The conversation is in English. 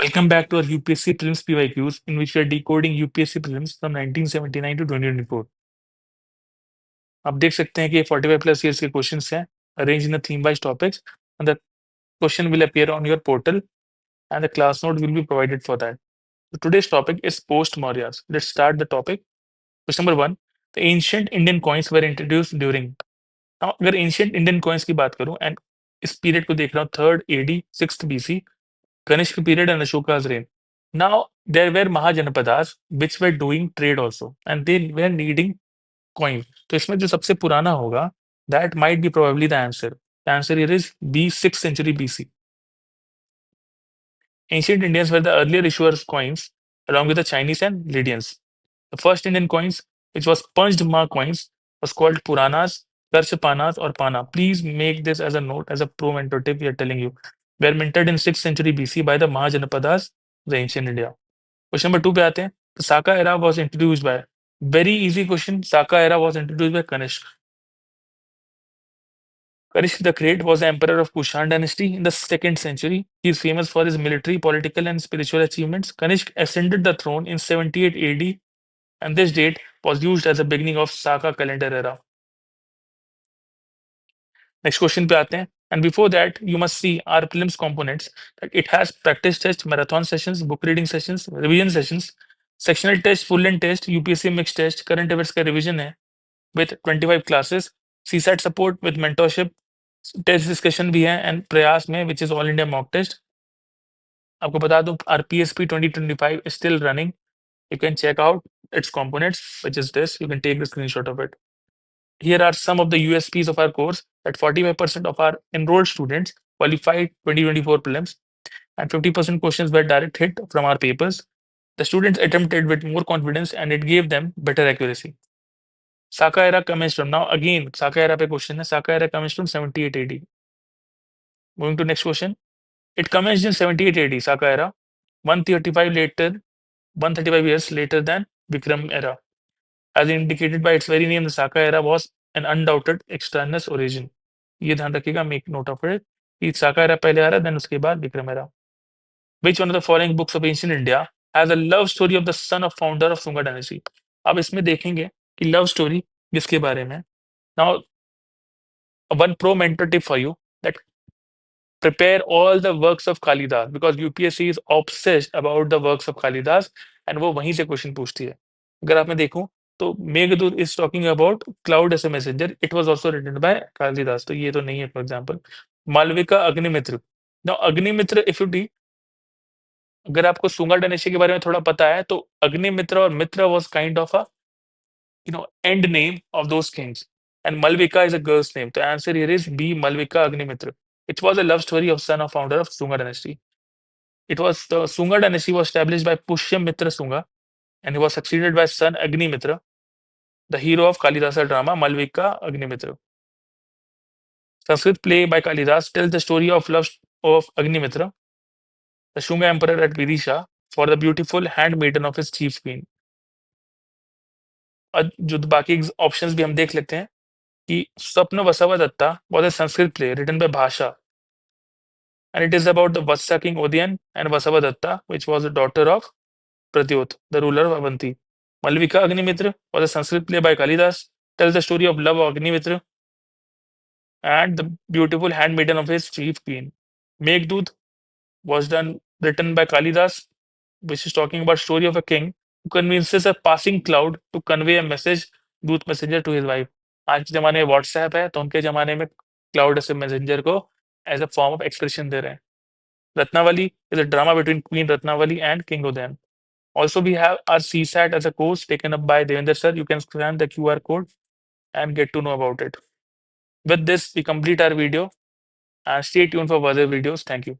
Welcome back to our UPSC Prelims PYQs, in which we are decoding UPSC Prelims from 1979 to 2024. आप देख सकते हैं कि 45 plus years के questions हैं, arranged in a theme-wise topics, and the question will appear on your portal, and the class note will be provided for that. So today's topic is post-Mauryas. Let's start the topic. Question number 1. The ancient Indian coins were introduced during. Now, अगर ancient Indian coins की बात करूं, and इस period को देख रहा हूं 3rd AD, 6th BC, Kanishka period and Ashoka's reign. Now, there were Mahajanapadas which were doing trade also, and they were needing coin. तो इसमें जो सबसे पुराना होगा, that might be probably the answer. The answer here is B, 6th century BC. Ancient Indians were the earlier issuers coins, along with the Chinese and Lydians. The first Indian coins, which was punched mark coins, was called Puranas, Karchapanas, or Pana. Please make this as a note, as a pro mentor tip we are telling you. Were minted in 6th century BC by the Mahajanapadas, the ancient India. Question number 2 पे आते हैं. The Saka era was introduced by. Very easy question. Saka era was introduced by Kanishk. Kanishk the Great was the emperor of Kushan dynasty in the 2nd century. He is famous for his military, political, and spiritual achievements. Kanishk ascended the throne in 78 AD, and this date was used as the beginning of Saka calendar era. Next question पे आते हैं. And before that, you must see our prelims components. That it has practice test, marathon sessions, book reading sessions, revision sessions, sectional test, full length test, UPSC mixed test, current affairs का revision है with 25 classes, CSAT support with mentorship, test discussion भी है and प्रयास में which is all India mock test. आपको बता दूं RPSP 2025 is still running. You can check out its components, which is this. You can take the screenshot of it. Here are some of the USPs of our course, that 45% of our enrolled students qualified 2024 prelims and 50% questions were direct hit from our papers. The students attempted with more confidence and it gave them better accuracy. Saka era comes from, now again, Saka era pe question hai. Saka era comes from 78 AD. Moving to next question. It commenced in 78 AD, Saka era, 135 years later than Vikram era. As indicated by its very name, the Saka era was an undoubted extraneous origin. ये ध्यान रखिएगा, make note of it. कि Saka era पहले आ रहा, then उसके बाद Vikram era. Which one of the following books of ancient India has a love story of the son of founder of Sunga dynasty? अब इसमें देखेंगे कि love story किसके बारे में. Now, one pro mentor tip for you, that prepare all the works of Kalidas, because UPSC is obsessed about the works of Kalidas and वो वहीं से क्वेश्चन पूछती है. अगर आप मैं देखूं तो Meghdoot is talking about cloud as a messenger. It was also written by Kalidas. तो ये तो नहीं है, for example. Malvika Agnimitra. Now Agnimitra, if you read, अगर आपको सुंगा डायनेस्टी के बारे में थोड़ा पता है तो अग्निमित्र और मित्र was kind of a end name of those kings, and Malvika is a girl's name. The answer here is B, Malvika Agnimitra. It was a love story of son of founder of Sunga dynasty. It was the Sunga dynasty was established by Pushyamitra Sunga, and he was succeeded by son Agnimitra, the hero of Kalidasa drama Malvika Agnimitra. Sanskrit play by Kalidas tells the story of love of Agnimitra, the Shunga emperor at Vidisha, for the beautiful handmaiden of his chief queen. जो बाकी options भी हम देख लेते हैं कि स्वप्न Vasava Dutta was a Sanskrit play written by Bhasha, and it is about the Vatsa king Odian and Vasava Datta, which was the daughter of Pratyot, the ruler of Avanti. Malvika Agnimitra was a Sanskrit play by Kalidas, tells the story of love of Agnimitra and the beautiful handmaiden of his chief queen. Meghdut was written by Kalidas, which is talking about story of a king who convinces a passing cloud to convey a message, दूत messenger, to his wife. आज के जमाने में WhatsApp है तो उनके जमाने में क्लाउड ऐसे मैसेंजर को as a form of expression दे रहे हैं. Ratnavali is a drama between Queen Ratnavali and King Udayan. Also, we have our CSAT as a course taken up by Devendra sir. You can scan the QR code and get to know about it. With this, we complete our video and stay tuned for further videos. Thank you.